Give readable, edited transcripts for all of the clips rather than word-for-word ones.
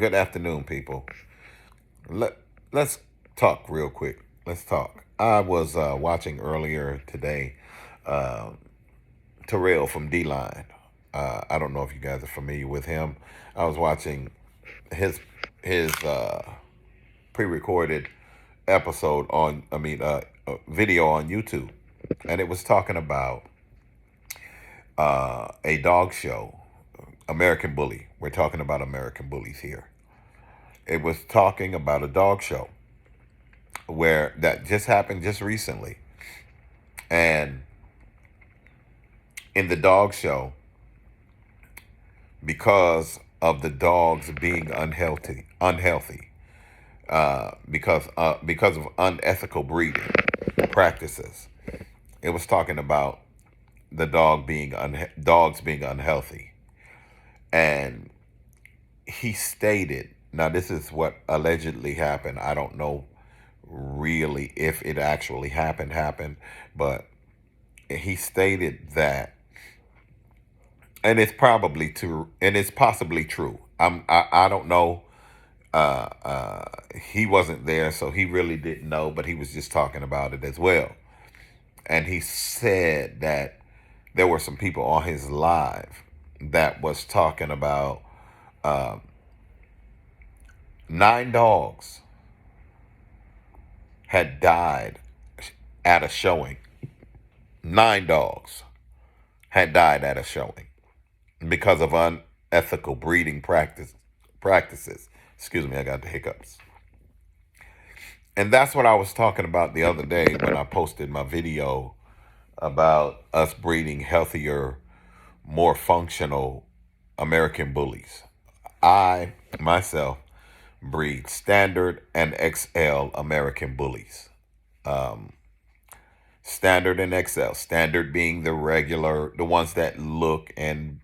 Good afternoon, people. Let Let's talk real quick. Let's talk. I was watching earlier today, uh, Terrell from D Line. I don't know if you guys are familiar with him. I was watching his his pre-recorded episode on, video on YouTube, and it was talking about a dog show, American Bully. We're talking about American Bullies here. It was talking about a dog show where that just happened just recently. And in the dog show, because of the dogs being unhealthy, because of unethical breeding practices, it was talking about the dogs being unhealthy. And he stated, now this is what allegedly happened. I don't know really if it actually happened, but he stated that, and it's probably true, and it's possibly true. I don't know. He wasn't there, so he really didn't know, but he was just talking about it as well. And he said that there were some people on his live that was talking about uh, 9 dogs had died at a showing. 9 dogs had died at a showing because of unethical breeding practices. Excuse me, I got the hiccups. And that's what I was talking about the other day when I posted my video about us breeding healthier, more functional American bullies. I myself breed standard and XL American bullies. Um, Standard and XL. Standard being the ones that look and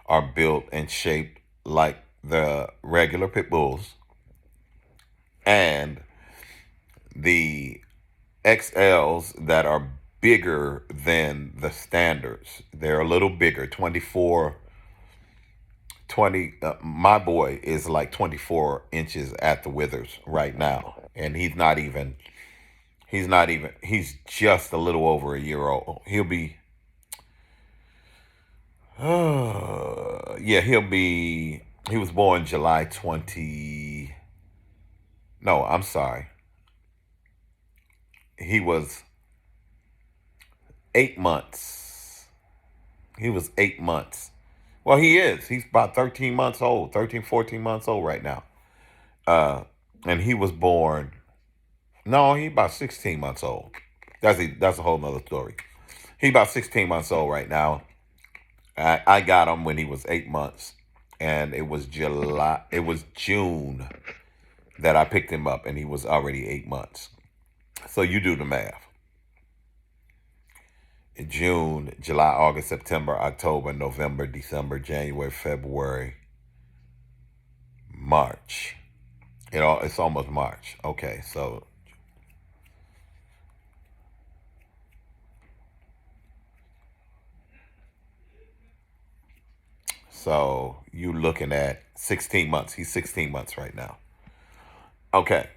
are built and shaped like the regular pit bulls, and the XLs that are bigger than the standards. They're a little bigger, 24, 20. My boy is like 24 inches at the withers right now. And he's just a little over a year old. He was born July 20. No, I'm sorry. He was 8 months. He was 8 months. Well, he is. He's about 13 months old, 13, 14 months old right now. Uh, and he was born, no, he about 16 months old. That's a whole nother story. He about 16 months old right now. I got him when he was 8 months. And it was June that I picked him up, and he was already 8 months. So you do the math. June, July, August, September, October, November, December, January, February, March. It's almost March. Okay, so you looking at 16 months. He's 16 months right now. Okay.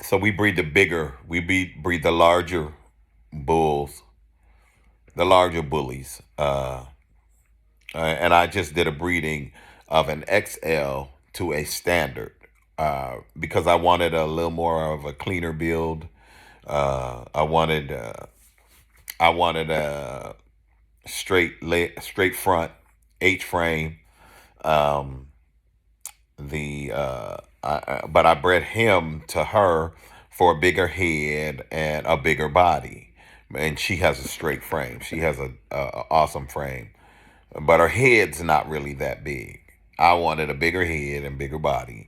So we breed the larger bulls, the larger bullies. And I just did a breeding of an XL to a standard because I wanted a little more of a cleaner build. I wanted a straight front H frame. Um, but I bred him to her for a bigger head and a bigger body, and she has a straight frame. She has a awesome frame, but her head's not really that big. I wanted a bigger head and bigger body,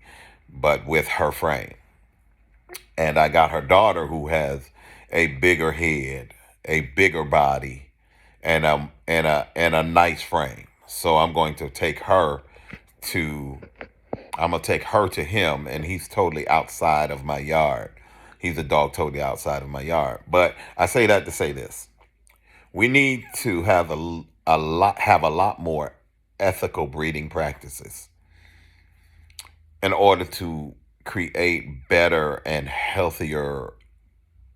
but with her frame. And I got her daughter who has a bigger head, a bigger body, and a nice frame. So to I'm gonna take her to him, and he's totally outside of my yard. He's a dog totally outside of my yard. But I say that to say this: we need to have a lot more ethical breeding practices. in order to create better and healthier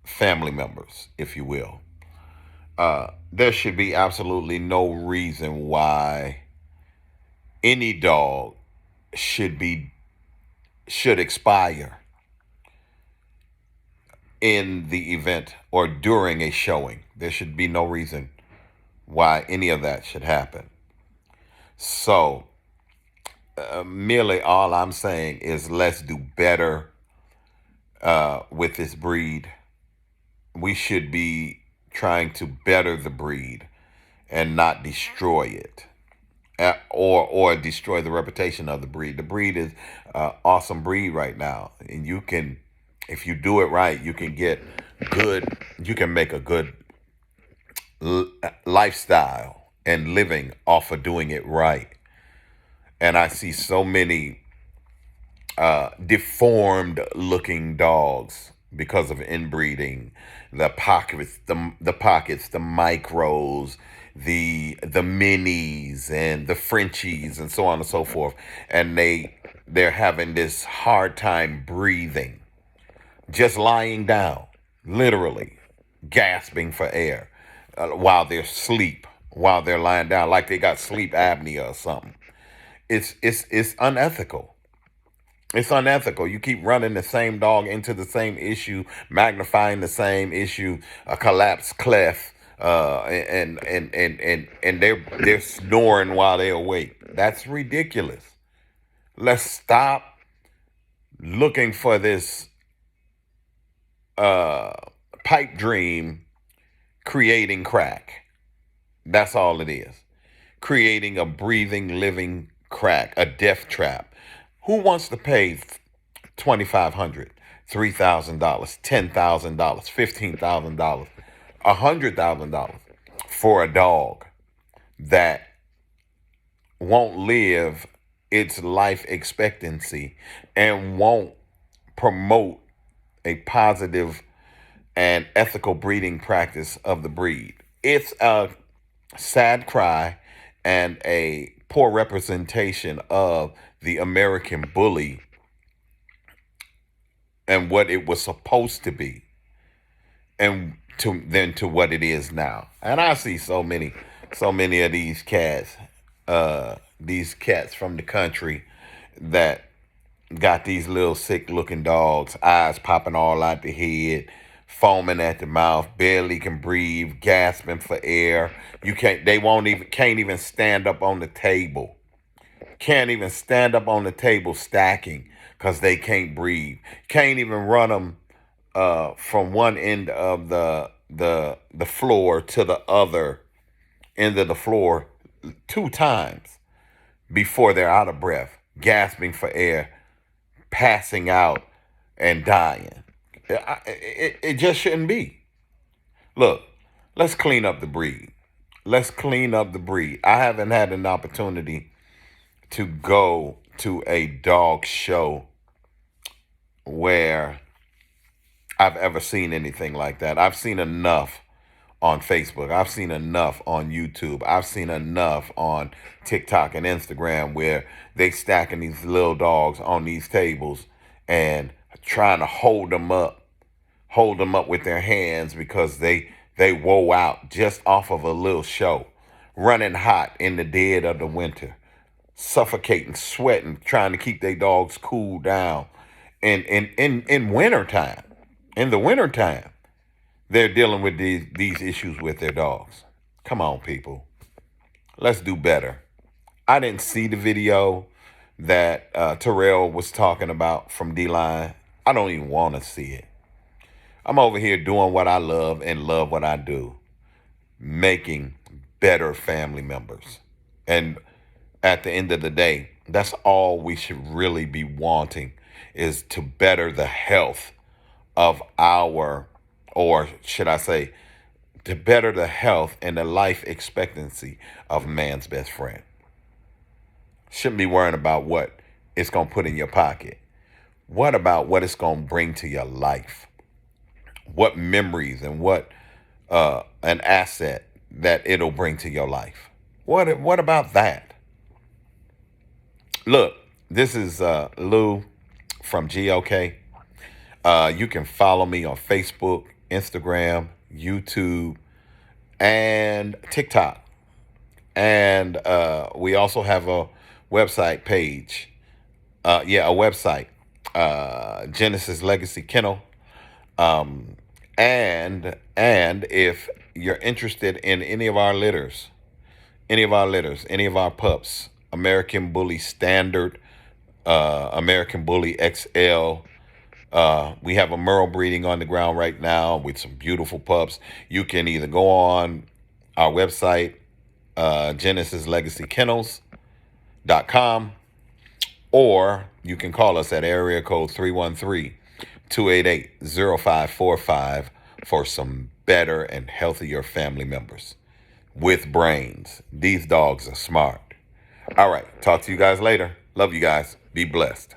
family members, if you will. There should be absolutely no reason why any dog should be should expire in the event or during a showing. There should be no reason why any of that should happen. So, merely all I'm saying is let's do better with this breed. We should be trying to better the breed and not destroy it. Or destroy the reputation of the breed. The breed is awesome breed right now, and you can, if you do it right, you can get good. You can make a good lifestyle and living off of doing it right. And I see so many deformed looking dogs because of inbreeding, the micros, the minis and the Frenchies and so on and so forth. And they're having this hard time breathing, just lying down, literally gasping for air while they're asleep, while they're lying down, like they got sleep apnea or something. It's unethical. It's unethical. You keep running the same dog into the same issue, magnifying the same issue, a collapsed cleft, and they're snoring while they're awake. That's ridiculous. Let's stop looking for this uh, pipe dream creating crack. That's all it is. Creating a breathing, living crack, a death trap. Who wants to pay $2,500, $3,000, $10,000, $15,000, $100,000 for a dog that won't live its life expectancy and won't promote a positive and ethical breeding practice of the breed? It's a sad cry and a poor representation of the American bully and what it was supposed to be, and to what it is now. And I see so many of these cats from the country that got these little sick looking dogs, eyes popping all out the head, foaming at the mouth, barely can breathe, gasping for air. They won't even, can't even stand up on the table. Can't even stand up on the table stacking because they can't breathe. Can't even run them from one end of the floor to the other end of the floor 2 times before they're out of breath, gasping for air, passing out, and dying. It just shouldn't be. Look, let's clean up the breed. Let's clean up the breed. I haven't had an opportunity to go to a dog show where I've ever seen anything like that. I've seen enough on Facebook. I've seen enough on YouTube. I've seen enough on TikTok and Instagram where they stacking these little dogs on these tables and trying to hold them up with their hands because they woe out just off of a little show, running hot in the dead of the winter, suffocating, sweating, trying to keep their dogs cool down. And in wintertime, in the wintertime, they're dealing with these issues with their dogs. Come on, people. Let's do better. I didn't see the video that Terrell was talking about from D-Line. I don't even want to see it. I'm over here doing what I love and love what I do, making better family members. And at the end of the day, that's all we should really be wanting, is to better the health of our, or should I say, to better the health and the life expectancy of man's best friend. Shouldn't be worrying about what it's going to put in your pocket. What about what it's going to bring to your life? What memories and what an asset that it'll bring to your life? What about that? Look, This is Lou from GOK. You can follow me on Facebook, Instagram, YouTube, and TikTok. And we also have a website page. A website. Genesis Legacy Kennel. Um, and if you're interested in any of our litters, any of our pups, American Bully Standard, American Bully XL. We have a Merle breeding on the ground right now with some beautiful pups. You can either go on our website, GenesisLegacyKennels.com, or you can call us at area code 313-288-0545 for some better and healthier family members with brains. These dogs are smart. All right. Talk to you guys later. Love you guys. Be blessed.